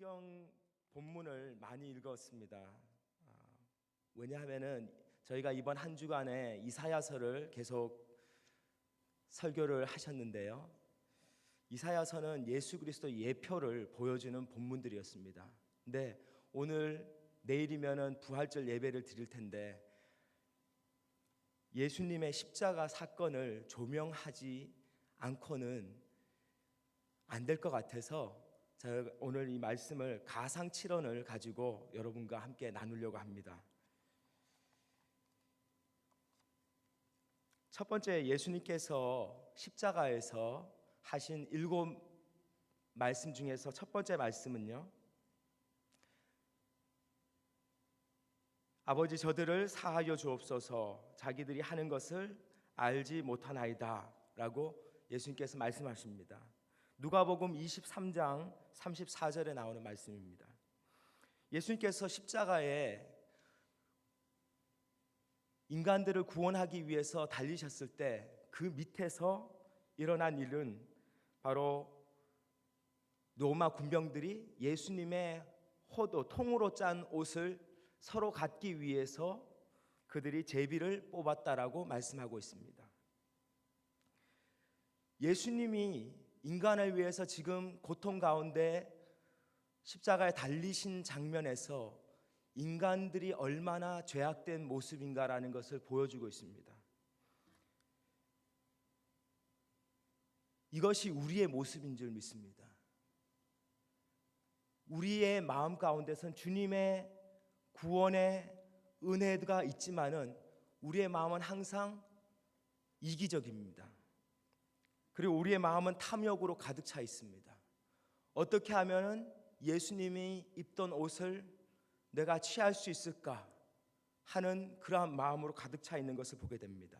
성경 본문을 많이 읽었습니다. 왜냐하면은 저희가 이번 한 주간에 이사야서를 계속 설교를 하셨는데요. 이사야서는 예수 그리스도의 예표를 보여주는 본문들이었습니다. 근데 오늘 내일이면은 부활절 예배를 드릴 텐데 예수님의 십자가 사건을 조명하지 않고는 안 될 것 같아서 제가 오늘 이 말씀을 가상칠언을 가지고 여러분과 함께 나누려고 합니다. 첫 번째, 예수님께서 십자가에서 하신 7 말씀 중에서 첫 번째 말씀은요, 아버지 저들을 사하여 주옵소서, 자기들이 하는 것을 알지 못하나이다 라고 예수님께서 말씀하십니다. 누가복음 23장 34절에 나오는 말씀입니다. 예수님께서 십자가에 인간들을 구원하기 위해서 달리셨을 때 그 밑에서 일어난 일은 바로 로마 군병들이 예수님의 호도, 통으로 짠 옷을 서로 갖기 위해서 그들이 제비를 뽑았다라고 말씀하고 있습니다. 예수님이 인간을 위해서 지금 고통 가운데 십자가에 달리신 장면에서 인간들이 얼마나 죄악된 모습인가라는 것을 보여주고 있습니다. 이것이 우리의 모습인 줄 믿습니다. 우리의 마음 가운데선 주님의 구원의 은혜가 있지만은 우리의 마음은 항상 이기적입니다. 그리고 우리의 마음은 탐욕으로 가득 차 있습니다. 어떻게 하면은 예수님이 입던 옷을 내가 취할 수 있을까 하는 그러한 마음으로 가득 차 있는 것을 보게 됩니다.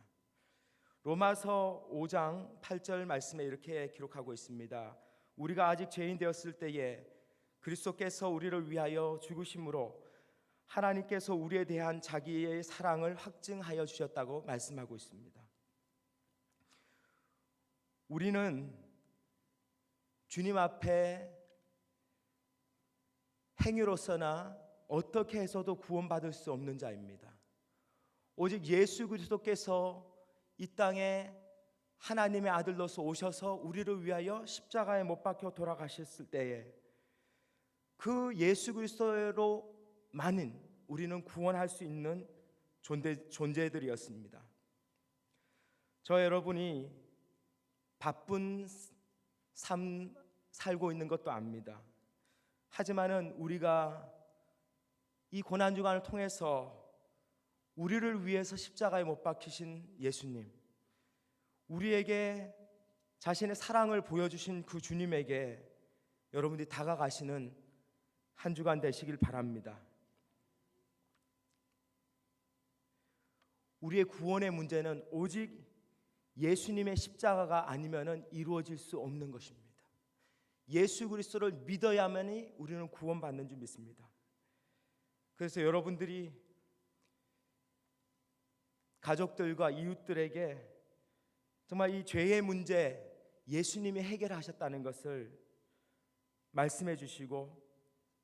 로마서 5장 8절 말씀에 이렇게 기록하고 있습니다. 우리가 아직 죄인 되었을 때에 그리스도께서 우리를 위하여 죽으심으로 하나님께서 우리에 대한 자기의 사랑을 확증하여 주셨다고 말씀하고 있습니다. 우리는 주님 앞에 행위로서나 어떻게 해서도 구원받을 수 없는 자입니다. 오직 예수 그리스도께서 이 땅에 하나님의 아들로서 오셔서 우리를 위하여 십자가에 못 박혀 돌아가셨을 때에 그 예수 그리스도로만은 우리는 구원할 수 있는 존재들이었습니다. 저 여러분이 바쁜 삶 살고 있는 것도 압니다. 하지만은 우리가 이 고난 주간을 통해서 우리를 위해서 십자가에 못 박히신 예수님, 우리에게 자신의 사랑을 보여주신 그 주님에게 여러분들이 다가가시는 한 주간 되시길 바랍니다. 우리의 구원의 문제는 오직 예수님의 십자가가 아니면 이루어질 수 없는 것입니다. 예수 그리스도를 믿어야만이 우리는 구원받는 줄 믿습니다. 그래서 여러분들이 가족들과 이웃들에게 정말 이 죄의 문제 예수님이 해결하셨다는 것을 말씀해 주시고,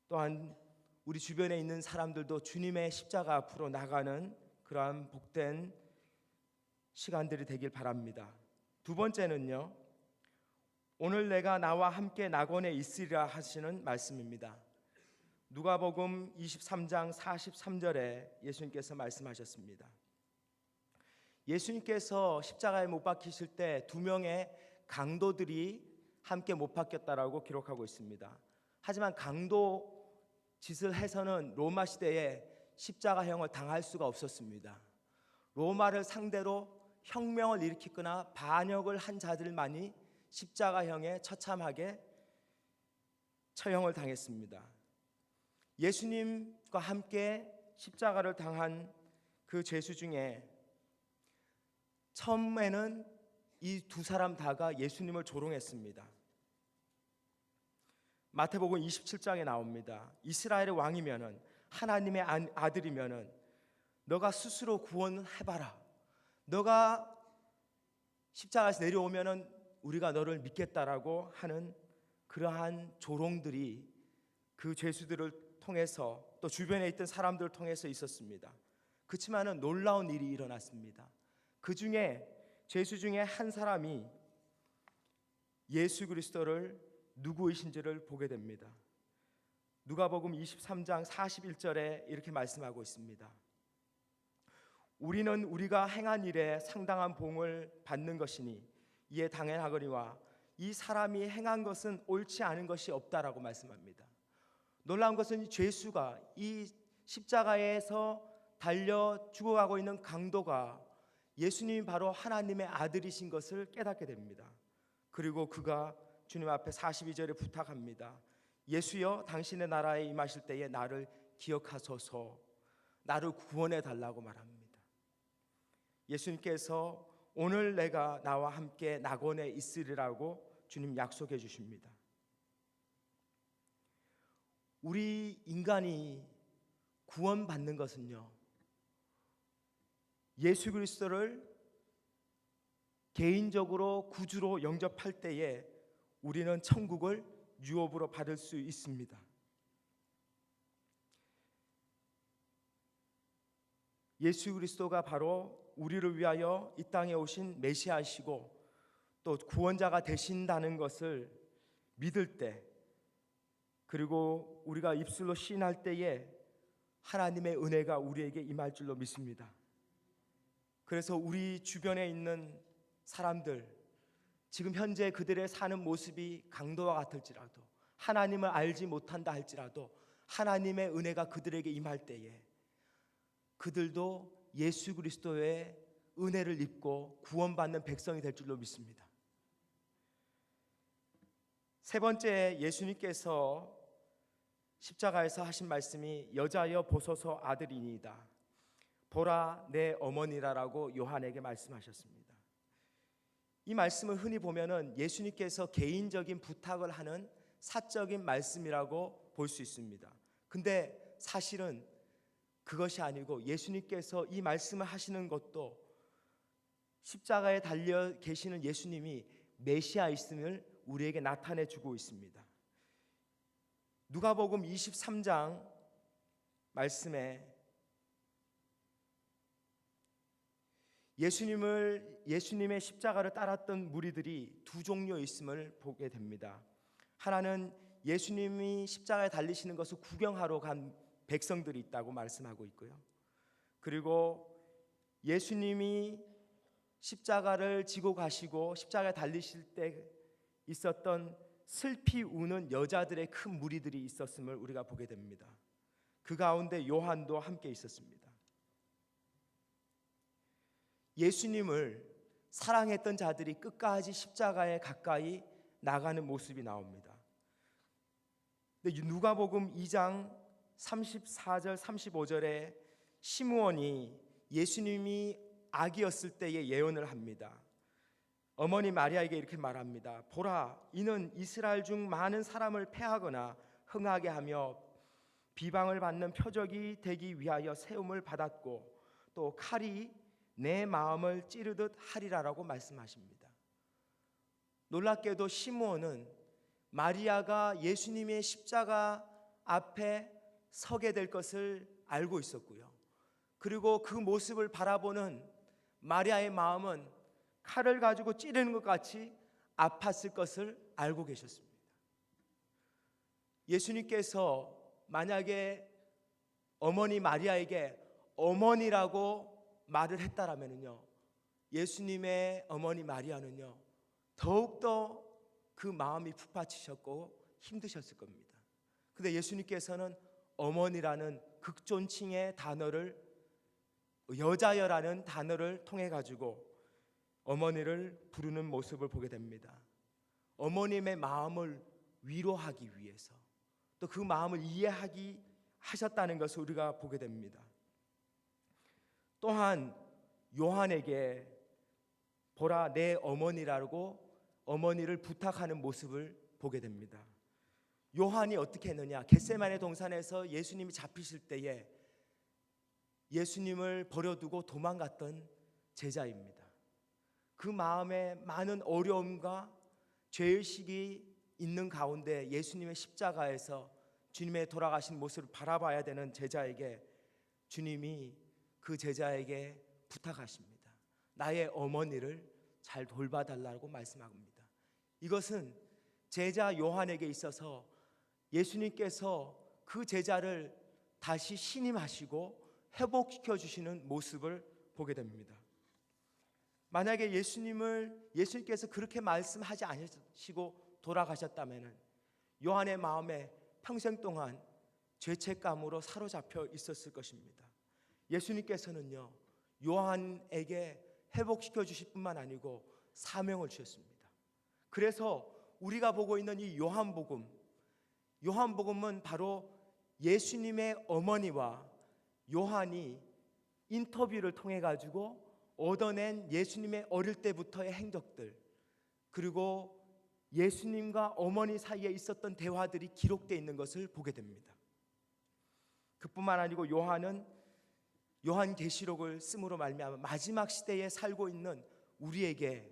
또한 우리 주변에 있는 사람들도 주님의 십자가 앞으로 나가는 그러한 복된 시간들이 되길 바랍니다. 두 번째는요, 오늘 내가 나와 함께 낙원에 있으리라 하시는 말씀입니다. 누가복음 23장 43절에 예수님께서 말씀하셨습니다. 예수님께서 십자가에 못 박히실 때 2명의 강도들이 함께 못 박혔다라고 기록하고 있습니다. 하지만 강도 짓을 해서는 로마 시대에 십자가형을 당할 수가 없었습니다. 로마를 상대로 혁명을 일으키거나 반역을 한 자들만이 십자가형에 처참하게 처형을 당했습니다. 예수님과 함께 십자가를 당한 그 죄수 중에 처음에는 이 2 사람 다가 예수님을 조롱했습니다. 마태복음 27장에 나옵니다. 이스라엘의 왕이면은, 하나님의 아들이면은 너가 스스로 구원해봐라. 너가 십자가에서 내려오면은 우리가 너를 믿겠다라고 하는 그러한 조롱들이 그 죄수들을 통해서 또 주변에 있던 사람들을 통해서 있었습니다. 그렇지만은 놀라운 일이 일어났습니다. 그 중에 죄수 중에 한 사람이 예수 그리스도를 누구이신지를 보게 됩니다. 누가복음 23장 41절에 이렇게 말씀하고 있습니다. 우리는 우리가 행한 일에 상당한 봉을 받는 것이니 이에 당연하거니와 이 사람이 행한 것은 옳지 않은 것이 없다라고 말씀합니다. 놀라운 것은 죄수가 이 십자가에서 달려 죽어가고 있는 강도가 예수님이 바로 하나님의 아들이신 것을 깨닫게 됩니다. 그리고 그가 주님 앞에 42절에 부탁합니다. 예수여, 당신의 나라에 임하실 때에 나를 기억하소서, 나를 구원해 달라고 말합니다. 예수님께서 오늘 내가 나와 함께 낙원에 있으리라고 주님 약속해 주십니다. 우리 인간이 구원받는 것은요, 예수 그리스도를 개인적으로 구주로 영접할 때에 우리는 천국을 유업으로 받을 수 있습니다. 예수 그리스도가 바로 우리를 위하여 이 땅에 오신 메시아이시고 또 구원자가 되신다는 것을 믿을 때, 그리고 우리가 입술로 시인할 때에 하나님의 은혜가 우리에게 임할 줄로 믿습니다. 그래서 우리 주변에 있는 사람들, 지금 현재 그들의 사는 모습이 강도와 같을지라도, 하나님을 알지 못한다 할지라도 하나님의 은혜가 그들에게 임할 때에 그들도 예수 그리스도의 은혜를 입고 구원받는 백성이 될 줄로 믿습니다. 세 번째, 예수님께서 십자가에서 하신 말씀이 여자여 보소서 아들이니이다, 보라 내 어머니라라고 요한에게 말씀하셨습니다. 이 말씀을 흔히 보면은 예수님께서 개인적인 부탁을 하는 사적인 말씀이라고 볼 수 있습니다. 근데 사실은 그것이 아니고 예수님께서 이 말씀을 하시는 것도 십자가에 달려 계시는 예수님이 메시아이심을 우리에게 나타내 주고 있습니다. 누가복음 23장 말씀에 예수님의 십자가를 따랐던 무리들이 두 종류의 있음을 보게 됩니다. 하나는 예수님이 십자가에 달리시는 것을 구경하러 간 백성들이 있다고 말씀하고 있고요. 그리고 예수님이 십자가를 지고 가시고 십자가에 달리실 때 있었던 슬피 우는 여자들의 큰 무리들이 있었음을 우리가 보게 됩니다. 그 가운데 요한도 함께 있었습니다. 예수님을 사랑했던 자들이 끝까지 십자가에 가까이 나가는 모습이 나옵니다. 누가복음 2장 34절 35절에 시므온이 예수님이 아기였을 때의 예언을 합니다. 어머니 마리아에게 이렇게 말합니다. 보라, 이는 이스라엘 중 많은 사람을 패하거나 흥하게 하며 비방을 받는 표적이 되기 위하여 세움을 받았고 또 칼이 내 마음을 찌르듯 하리라라고 말씀하십니다. 놀랍게도 시므온은 마리아가 예수님의 십자가 앞에 서게 될 것을 알고 있었고요. 그리고 그 모습을 바라보는 마리아의 마음은 칼을 가지고 찌르는 것 같이 아팠을 것을 알고 계셨습니다. 예수님께서 만약에 어머니 마리아에게 어머니라고 말을 했다라면요, 예수님의 어머니 마리아는요 더욱더 그 마음이 풋받치셨고 힘드셨을 겁니다. 근데 예수님께서는 어머니라는 극존칭의 단어를, 여자여라는 단어를 통해 가지고 어머니를 부르는 모습을 보게 됩니다. 어머님의 마음을 위로하기 위해서, 또 그 마음을 이해하기 하셨다는 것을 우리가 보게 됩니다. 또한 요한에게 보라 내 어머니라고 어머니를 부탁하는 모습을 보게 됩니다. 요한이 어떻게 했느냐, 겟세마네 동산에서 예수님이 잡히실 때에 예수님을 버려두고 도망갔던 제자입니다. 그 마음에 많은 어려움과 죄의식이 있는 가운데 예수님의 십자가에서 주님의 돌아가신 모습을 바라봐야 되는 제자에게 주님이 그 제자에게 부탁하십니다. 나의 어머니를 잘 돌봐달라고 말씀합니다. 이것은 제자 요한에게 있어서 예수님께서 그 제자를 다시 신임하시고 회복시켜 주시는 모습을 보게 됩니다. 만약에 예수님께서 그렇게 말씀하지 않으시고 돌아가셨다면 요한의 마음에 평생 동안 죄책감으로 사로잡혀 있었을 것입니다. 예수님께서는요, 요한에게 회복시켜 주실 뿐만 아니고 사명을 주셨습니다. 그래서 우리가 보고 있는 이 요한복음은 바로 예수님의 어머니와 요한이 인터뷰를 통해 가지고 얻어낸 예수님의 어릴 때부터의 행적들, 그리고 예수님과 어머니 사이에 있었던 대화들이 기록되어 있는 것을 보게 됩니다. 그뿐만 아니고 요한은 요한계시록을 쓰므로 말미암아 마지막 시대에 살고 있는 우리에게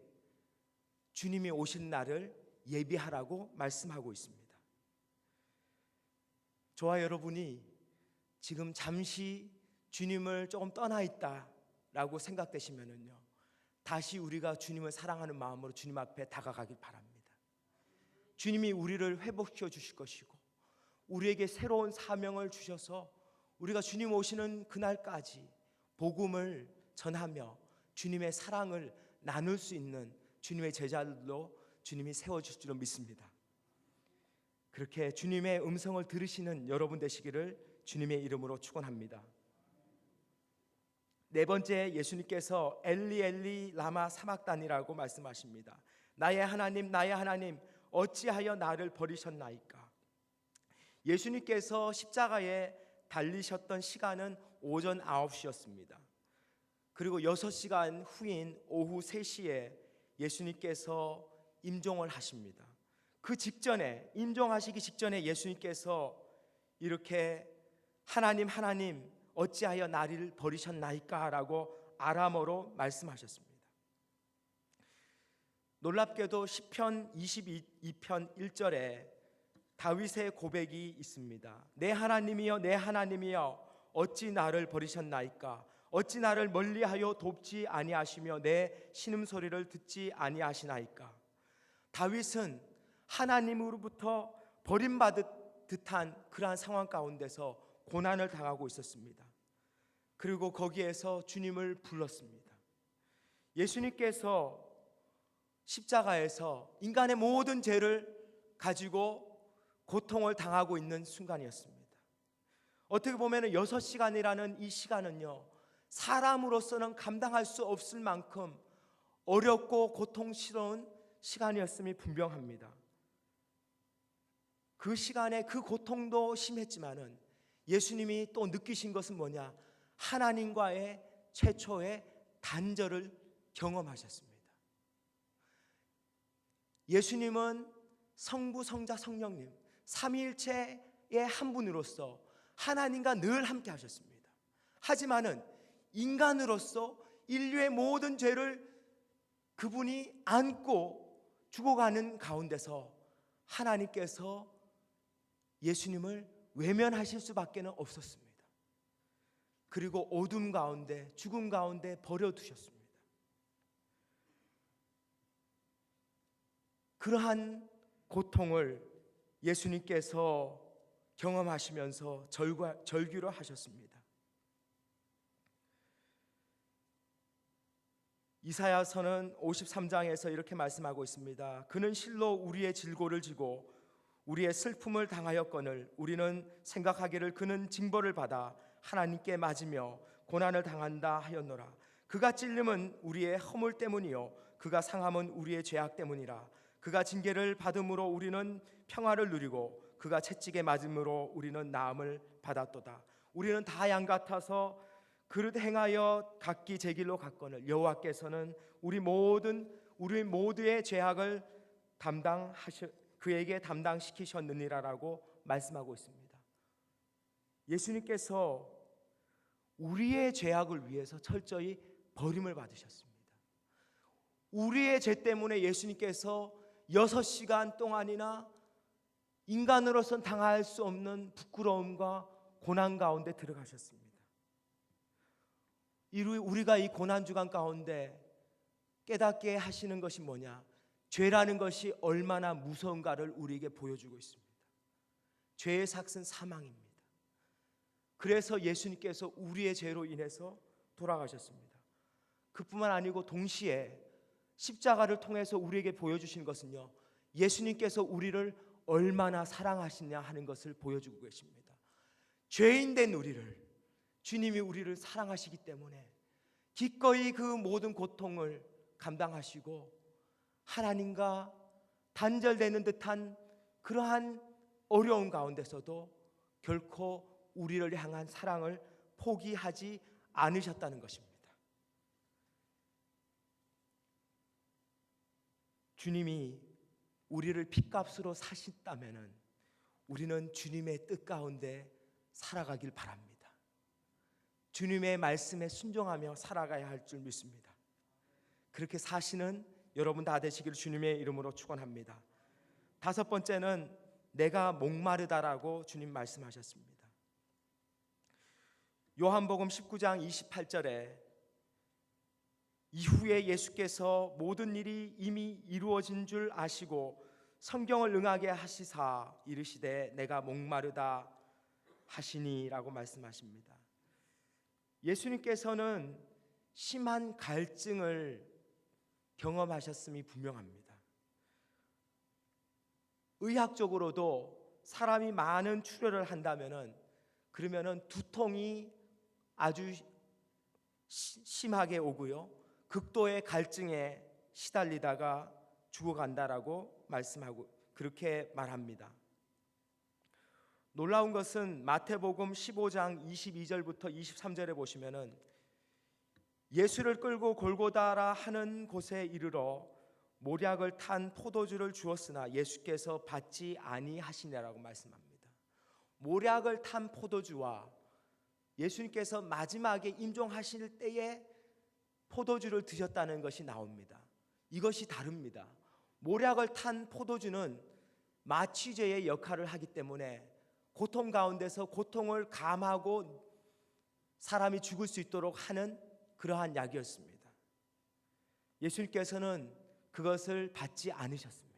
주님이 오실 날을 예비하라고 말씀하고 있습니다. 저와 여러분이 지금 잠시 주님을 조금 떠나 있다라고 생각되시면은요, 다시 우리가 주님을 사랑하는 마음으로 주님 앞에 다가가길 바랍니다. 주님이 우리를 회복시켜 주실 것이고 우리에게 새로운 사명을 주셔서 우리가 주님 오시는 그날까지 복음을 전하며 주님의 사랑을 나눌 수 있는 주님의 제자들로 주님이 세워주실 줄로 믿습니다. 그렇게 주님의 음성을 들으시는 여러분 되시기를 주님의 이름으로 축원합니다. 네 번째, 예수님께서 엘리 엘리 라마 사막단이라고 말씀하십니다. 나의 하나님 어찌하여 나를 버리셨나이까. 예수님께서 십자가에 달리셨던 시간은 오전 9시였습니다. 그리고 6시간 후인 오후 3시에 예수님께서 임종을 하십니다. 그 직전에, 임종하시기 직전에 예수님께서 이렇게 하나님 어찌하여 나를 버리셨나이까 라고 아람어로 말씀하셨습니다. 놀랍게도 시편 22편 1절에 다윗의 고백이 있습니다. 내 하나님이여 어찌 나를 버리셨나이까. 어찌 나를 멀리하여 돕지 아니하시며 내 신음소리를 듣지 아니하시나이까. 다윗은 하나님으로부터 버림받은 듯한 그러한 상황 가운데서 고난을 당하고 있었습니다. 그리고 거기에서 주님을 불렀습니다. 예수님께서 십자가에서 인간의 모든 죄를 가지고 고통을 당하고 있는 순간이었습니다. 어떻게 보면 6시간이라는 이 시간은요, 사람으로서는 감당할 수 없을 만큼 어렵고 고통스러운 시간이었음이 분명합니다. 그 시간에 그 고통도 심했지만은 예수님이 또 느끼신 것은 뭐냐? 하나님과의 최초의 단절을 경험하셨습니다. 예수님은 성부, 성자, 성령님 삼위일체의 한 분으로서 하나님과 늘 함께 하셨습니다. 하지만은 인간으로서 인류의 모든 죄를 그분이 안고 죽어가는 가운데서 하나님께서 예수님을 외면하실 수밖에 없었습니다. 그리고 어둠 가운데, 죽음 가운데 버려두셨습니다. 그러한 고통을 예수님께서 경험하시면서 절규를 하셨습니다. 이사야서는 53장에서 이렇게 말씀하고 있습니다. 그는 실로 우리의 질고를 지고 우리의 슬픔을 당하였거늘 우리는 생각하기를 그는 징벌을 받아 하나님께 맞으며 고난을 당한다 하였노라. 그가 찔림은 우리의 허물 때문이요 그가 상함은 우리의 죄악 때문이라. 그가 징계를 받음으로 우리는 평화를 누리고 그가 채찍에 맞음으로 우리는 나음을 받았도다. 우리는 다 양 같아서 그릇 행하여 각기 제 길로 갔거늘 여호와께서는 우리 모두의 죄악을 그에게 담당시키셨느니라라고 말씀하고 있습니다. 예수님께서 우리의 죄악을 위해서 철저히 버림을 받으셨습니다. 우리의 죄 때문에 예수님께서 6시간 동안이나 인간으로선 당할 수 없는 부끄러움과 고난 가운데 들어가셨습니다. 우리가 이 고난 주간 가운데 깨닫게 하시는 것이 뭐냐? 죄라는 것이 얼마나 무서운가를 우리에게 보여주고 있습니다. 죄의 삭은 사망입니다. 그래서 예수님께서 우리의 죄로 인해서 돌아가셨습니다. 그뿐만 아니고 동시에 십자가를 통해서 우리에게 보여주신 것은요, 예수님께서 우리를 얼마나 사랑하시냐 하는 것을 보여주고 계십니다. 죄인된 우리를, 주님이 우리를 사랑하시기 때문에 기꺼이 그 모든 고통을 감당하시고 하나님과 단절되는 듯한 그러한 어려운 가운데서도 결코 우리를 향한 사랑을 포기하지 않으셨다는 것입니다. 주님이 우리를 핏값으로 사셨다면 우리는 주님의 뜻 가운데 살아가길 바랍니다. 주님의 말씀에 순종하며 살아가야 할 줄 믿습니다. 그렇게 사시는 여러분 다 되시기를 주님의 이름으로 축원합니다. 다섯 번째는 내가 목마르다라고 주님 말씀하셨습니다. 요한복음 19장 28절에 이후에 예수께서 모든 일이 이미 이루어진 줄 아시고 성경을 응하게 하시사 이르시되 내가 목마르다 하시니라고 말씀하십니다. 예수님께서는 심한 갈증을 경험하셨음이 분명합니다. 의학적으로도 사람이 많은 출혈을 한다면은 그러면은 두통이 아주 심하게 오고요, 극도의 갈증에 시달리다가 죽어간다라고 말씀하고 그렇게 말합니다. 놀라운 것은 마태복음 15장 22절부터 23절에 보시면은 예수를 끌고 골고다라 하는 곳에 이르러 모략을 탄 포도주를 주었으나 예수께서 받지 아니하시냐라고 말씀합니다. 모략을 탄 포도주와 예수님께서 마지막에 임종하실 때에 포도주를 드셨다는 것이 나옵니다. 이것이 다릅니다. 모략을 탄 포도주는 마취제의 역할을 하기 때문에 고통 가운데서 고통을 감하고 사람이 죽을 수 있도록 하는 그러한 약이었습니다. 예수님께서는 그것을 받지 않으셨습니다.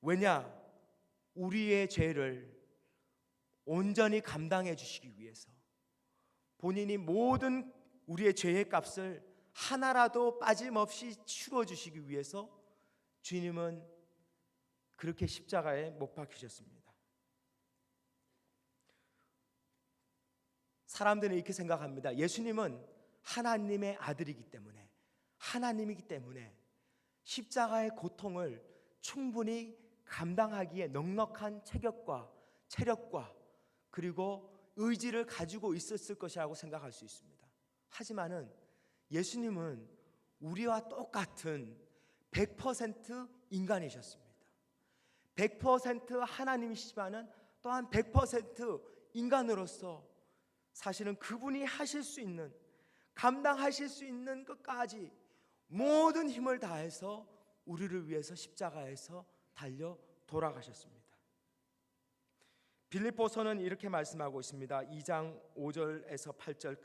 왜냐? 우리의 죄를 온전히 감당해 주시기 위해서 본인이 모든 우리의 죄의 값을 하나라도 빠짐없이 치러 주시기 위해서 주님은 그렇게 십자가에 못 박히셨습니다. 사람들은 이렇게 생각합니다. 예수님은 하나님의 아들이기 때문에, 하나님이기 때문에 십자가의 고통을 충분히 감당하기에 넉넉한 체격과 체력과 그리고 의지를 가지고 있었을 것이라고 생각할 수 있습니다. 하지만은 예수님은 우리와 똑같은 100% 인간이셨습니다. 100% 하나님이시지만은 또한 100% 인간으로서 사실은 그분이 하실 수 있는, 감당하실 수 있는 것까지 모든 힘을 다해서 우리를 위해서 십자가에서 달려 돌아가셨습니다. 빌립보서는 이렇게 말씀하고 있습니다. 2장 5절에서 8절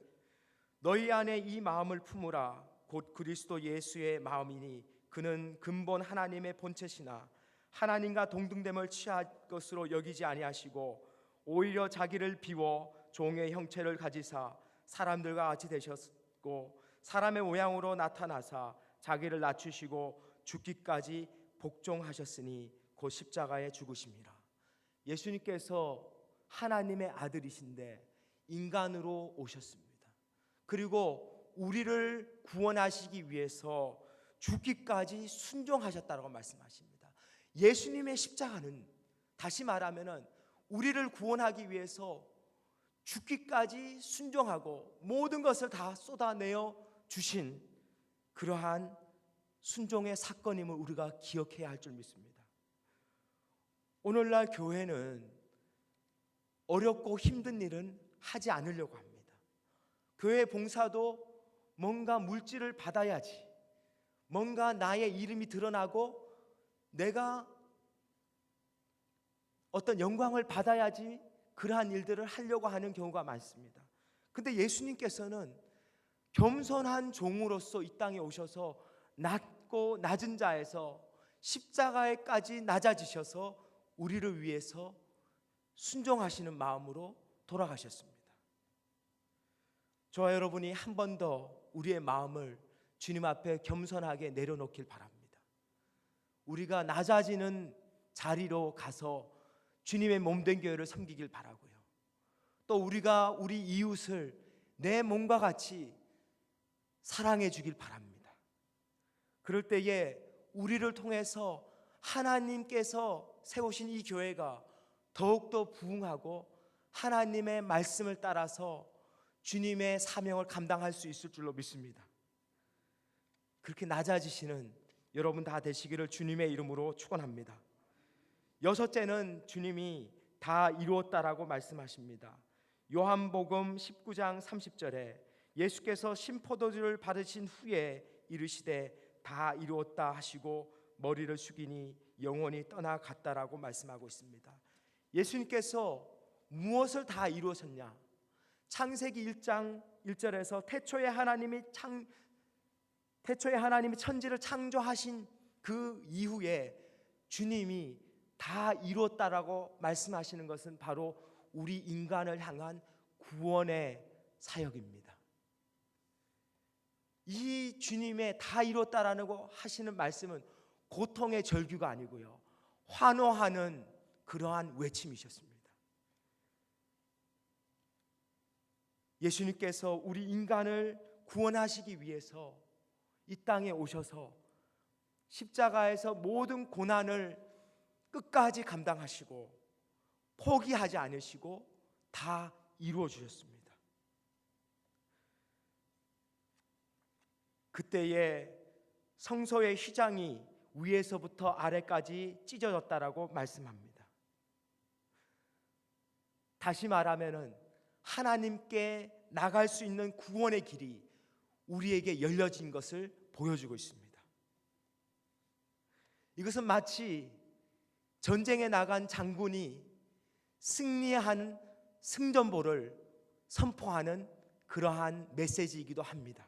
너희 안에 이 마음을 품으라 곧 그리스도 예수의 마음이니 그는 근본 하나님의 본체시나 하나님과 동등됨을 취할 것으로 여기지 아니하시고 오히려 자기를 비워 종의 형체를 가지사 사람들과 같이 되셨고 사람의 모양으로 나타나사 자기를 낮추시고 죽기까지 복종하셨으니 곧 십자가에 죽으심이라. 예수님께서 하나님의 아들이신데 인간으로 오셨습니다. 그리고 우리를 구원하시기 위해서 죽기까지 순종하셨다고 말씀하십니다. 예수님의 십자가는 다시 말하면은 우리를 구원하기 위해서 죽기까지 순종하고 모든 것을 다 쏟아내어 주신 그러한 순종의 사건임을 우리가 기억해야 할 줄 믿습니다. 오늘날 교회는 어렵고 힘든 일은 하지 않으려고 합니다. 교회 봉사도 뭔가 물질을 받아야지, 뭔가 나의 이름이 드러나고 내가 어떤 영광을 받아야지 그러한 일들을 하려고 하는 경우가 많습니다. 근데 예수님께서는 겸손한 종으로서 이 땅에 오셔서 낮고 낮은 자에서 십자가에까지 낮아지셔서 우리를 위해서 순종하시는 마음으로 돌아가셨습니다. 저와 여러분이 한 번 더 우리의 마음을 주님 앞에 겸손하게 내려놓길 바랍니다. 우리가 낮아지는 자리로 가서 주님의 몸된 교회를 섬기길 바라고요. 또 우리가 우리 이웃을 내 몸과 같이 사랑해 주길 바랍니다. 그럴 때에 우리를 통해서 하나님께서 세우신 이 교회가 더욱더 부흥하고 하나님의 말씀을 따라서 주님의 사명을 감당할 수 있을 줄로 믿습니다. 그렇게 낮아지시는 여러분 다 되시기를 주님의 이름으로 축원합니다. 여섯째는 주님이 다 이루었다라고 말씀하십니다. 요한복음 19장 30절에 예수께서 신포도주를 받으신 후에 이르시되 다 이루었다 하시고 머리를 숙이니 영원히 떠나갔다라고 말씀하고 있습니다. 예수님께서 무엇을 다 이루었냐? 창세기 1장 1절에서 태초에 하나님이 천지를 창조하신 그 이후에 주님이 다 이루었다라고 말씀하시는 것은 바로 우리 인간을 향한 구원의 사역입니다. 이 주님의 다 이루었다라고 하시는 말씀은 고통의 절규가 아니고요, 환호하는 그러한 외침이셨습니다. 예수님께서 우리 인간을 구원하시기 위해서 이 땅에 오셔서 십자가에서 모든 고난을 끝까지 감당하시고 포기하지 않으시고 다 이루어 주셨습니다. 그때에 성소의 휘장이 위에서부터 아래까지 찢어졌다라고 말씀합니다. 다시 말하면은 하나님께 나갈 수 있는 구원의 길이 우리에게 열려진 것을 보여주고 있습니다. 이것은 마치 전쟁에 나간 장군이 승리한 승전보를 선포하는 그러한 메시지이기도 합니다.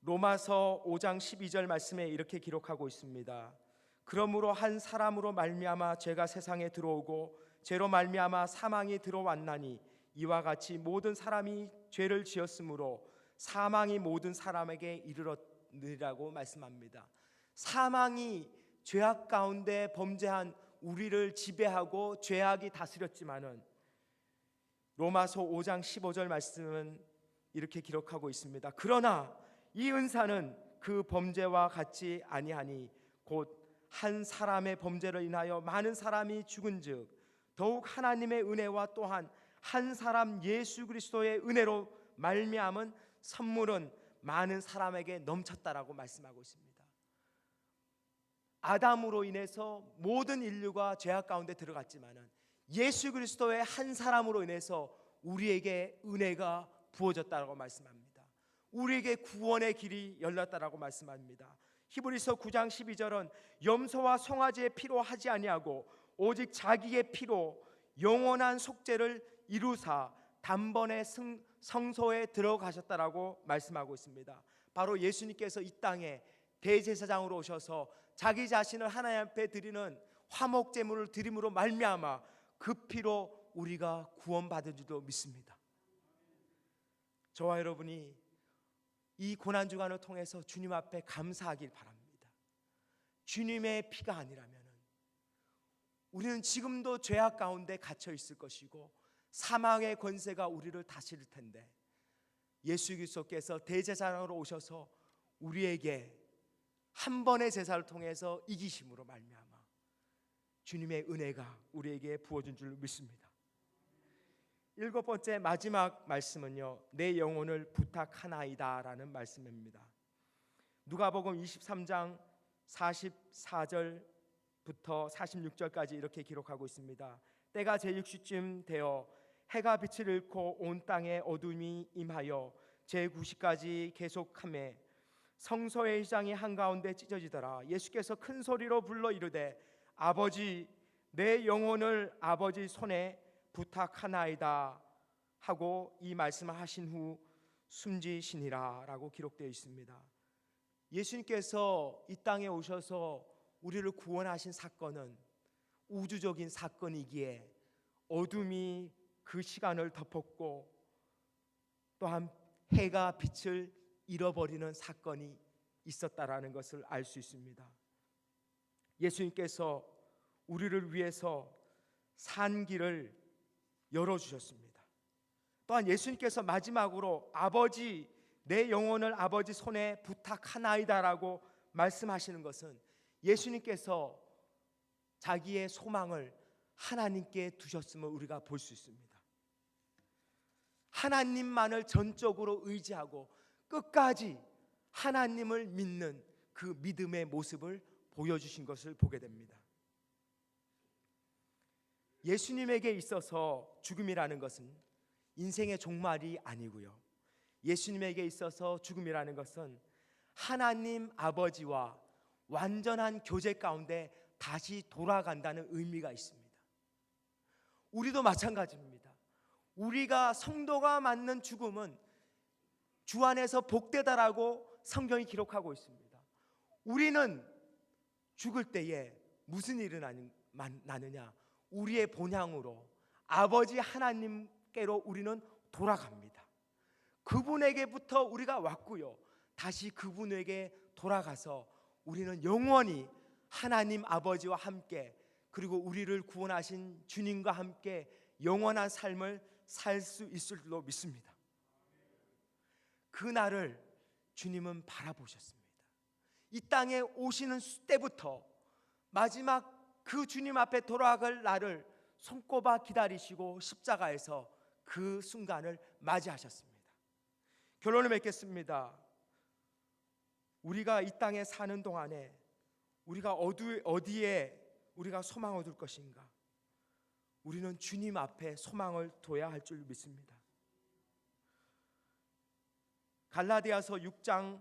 로마서 5장 12절 말씀에 이렇게 기록하고 있습니다. 그러므로 한 사람으로 말미암아 죄가 세상에 들어오고 죄로 말미암아 사망이 들어왔나니 이와 같이 모든 사람이 죄를 지었으므로 사망이 모든 사람에게 이르렀느니라고 말씀합니다. 사망이 죄악 가운데 범죄한 우리를 지배하고 죄악이 다스렸지만은 로마서 5장 15절 말씀은 이렇게 기록하고 있습니다. 그러나 이 은사는 그 범죄와 같지 아니하니 곧 한 사람의 범죄로 인하여 많은 사람이 죽은즉 더욱 하나님의 은혜와 또한 한 사람 예수 그리스도의 은혜로 말미암은 선물은 많은 사람에게 넘쳤다라고 말씀하고 있습니다. 아담으로 인해서 모든 인류가 죄악 가운데 들어갔지만은 예수 그리스도의 한 사람으로 인해서 우리에게 은혜가 부어졌다라고 말씀합니다. 우리에게 구원의 길이 열렸다라고 말씀합니다. 히브리서 9장 12절은 염소와 송아지의 피로 하지 아니하고 오직 자기의 피로 영원한 속죄를 이루사 단번에 성소에 들어가셨다라고 말씀하고 있습니다. 바로 예수님께서 이 땅에 대제사장으로 오셔서 자기 자신을 하나님 앞에 드리는 화목 제물을 드림으로 말미암아 그 피로 우리가 구원받은 줄도 믿습니다. 저와 여러분이 이 고난 주간을 통해서 주님 앞에 감사하길 바랍니다. 주님의 피가 아니라면 우리는 지금도 죄악 가운데 갇혀 있을 것이고 사망의 권세가 우리를 다스릴 텐데 예수 그리스도께서 대제사장으로 오셔서 우리에게 한 번의 제사를 통해서 이기심으로 말미암아 주님의 은혜가 우리에게 부어진 줄 믿습니다. 일곱 번째 마지막 말씀은요, 내 영혼을 부탁하나이다 라는 말씀입니다. 누가복음 23장 44절부터 46절까지 이렇게 기록하고 있습니다. 때가 제6시쯤 되어 해가 빛을 잃고 온 땅에 어둠이 임하여 제9시까지 계속하매 성소의 휘장이 한가운데 찢어지더라. 예수께서 큰 소리로 불러 이르되 아버지 내 영혼을 아버지 손에 부탁하나이다 하고 이 말씀을 하신 후 숨지시니라 라고 기록되어 있습니다. 예수님께서 이 땅에 오셔서 우리를 구원하신 사건은 우주적인 사건이기에 어둠이 그 시간을 덮었고 또한 해가 빛을 잃어버리는 사건이 있었다라는 것을 알 수 있습니다. 예수님께서 우리를 위해서 산 길을 열어주셨습니다. 또한 예수님께서 마지막으로 아버지 내 영혼을 아버지 손에 부탁하나이다라고 말씀하시는 것은 예수님께서 자기의 소망을 하나님께 두셨음을 우리가 볼 수 있습니다. 하나님만을 전적으로 의지하고 끝까지 하나님을 믿는 그 믿음의 모습을 보여주신 것을 보게 됩니다. 예수님에게 있어서 죽음이라는 것은 인생의 종말이 아니고요, 예수님에게 있어서 죽음이라는 것은 하나님 아버지와 완전한 교제 가운데 다시 돌아간다는 의미가 있습니다. 우리도 마찬가지입니다. 우리가 성도가 맞는 죽음은 주 안에서 복되다라고 성경이 기록하고 있습니다. 우리는 죽을 때에 무슨 일이 나느냐? 우리의 본향으로 아버지 하나님께로 우리는 돌아갑니다. 그분에게부터 우리가 왔고요, 다시 그분에게 돌아가서 우리는 영원히 하나님 아버지와 함께, 그리고 우리를 구원하신 주님과 함께 영원한 삶을 살 수 있을 줄로 믿습니다. 그날을 주님은 바라보셨습니다. 이 땅에 오시는 때부터 마지막 그 주님 앞에 돌아갈 날을 손꼽아 기다리시고 십자가에서 그 순간을 맞이하셨습니다. 결론을 맺겠습니다. 우리가 이 땅에 사는 동안에 우리가 어디에 우리가 소망을 둘 것인가? 우리는 주님 앞에 소망을 둬야 할 줄 믿습니다. 갈라디아서 6장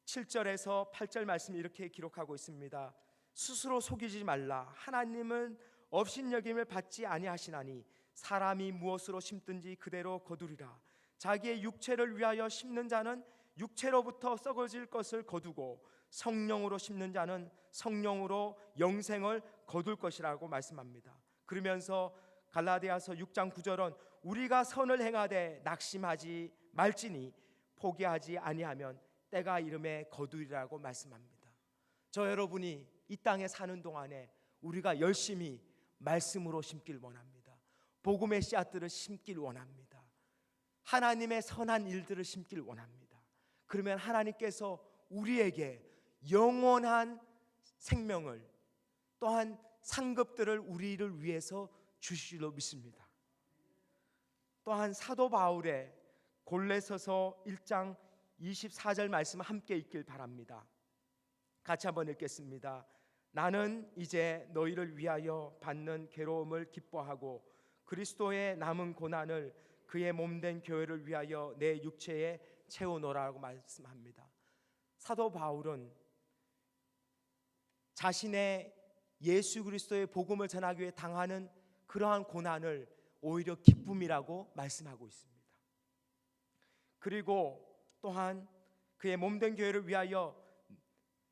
7절에서 8절 말씀이 이렇게 기록하고 있습니다. 스스로 속이지 말라. 하나님은 업신여김을 받지 아니하시나니 사람이 무엇으로 심든지 그대로 거두리라. 자기의 육체를 위하여 심는 자는 육체로부터 썩어질 것을 거두고 성령으로 심는 자는 성령으로 영생을 거둘 것이라고 말씀합니다. 그러면서 갈라디아서 6장 9절은 우리가 선을 행하되 낙심하지 말지니 포기하지 아니하면 때가 이름에 거두리라고 말씀합니다. 저 여러분이 이 땅에 사는 동안에 우리가 열심히 말씀으로 심길 원합니다. 복음의 씨앗들을 심길 원합니다. 하나님의 선한 일들을 심길 원합니다. 그러면 하나님께서 우리에게 영원한 생명을, 또한 상급들을 우리를 위해서 주실 줄로 믿습니다. 또한 사도 바울의 골로새서 1장 24절 말씀 함께 읽길 바랍니다. 같이 한번 읽겠습니다. 나는 이제 너희를 위하여 받는 괴로움을 기뻐하고 그리스도의 남은 고난을 그의 몸된 교회를 위하여 내 육체에 채우노라고 말씀합니다. 사도 바울은 자신의 예수 그리스도의 복음을 전하기 위해 당하는 그러한 고난을 오히려 기쁨이라고 말씀하고 있습니다. 그리고 또한 그의 몸된 교회를 위하여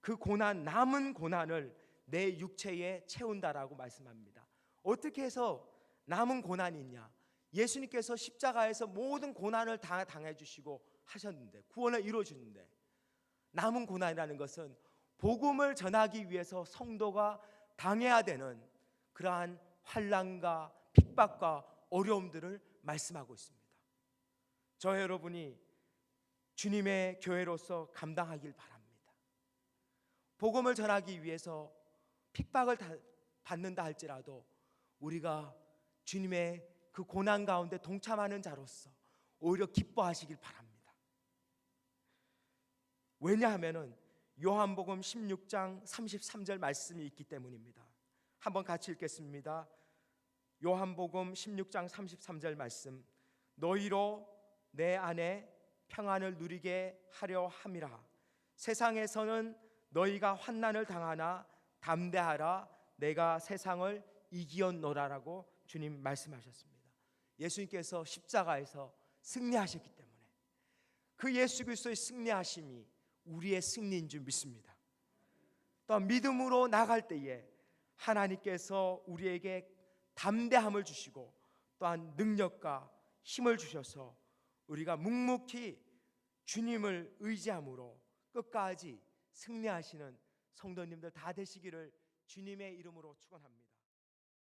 그 고난, 남은 고난을 내 육체에 채운다라고 말씀합니다. 어떻게 해서 남은 고난이 있냐? 예수님께서 십자가에서 모든 고난을 다 당해 주시고 하셨는데, 구원을 이루어 주는데, 남은 고난이라는 것은 복음을 전하기 위해서 성도가 당해야 되는 그러한 환난과 핍박과 어려움들을 말씀하고 있습니다. 저 여러분이 주님의 교회로서 감당하길 바랍니다. 복음을 전하기 위해서 핍박을 받는다 할지라도 우리가 주님의 그 고난 가운데 동참하는 자로서 오히려 기뻐하시길 바랍니다. 왜냐하면은 요한복음 16장 33절 말씀이 있기 때문입니다. 한번 같이 읽겠습니다. 요한복음 16장 33절 말씀. 너희로 내 안에 평안을 누리게 하려 함이라. 세상에서는 너희가 환난을 당하나 담대하라, 내가 세상을 이기었노라라고 주님 말씀하셨습니다. 예수님께서 십자가에서 승리하셨기 때문에 그 예수 그리스도의 승리하심이 우리의 승리인 줄 믿습니다. 또 믿음으로 나갈 때에 하나님께서 우리에게 담대함을 주시고 또한 능력과 힘을 주셔서 우리가 묵묵히 주님을 의지함으로 끝까지 승리하시는 성도님들 다 되시기를 주님의 이름으로 축원합니다.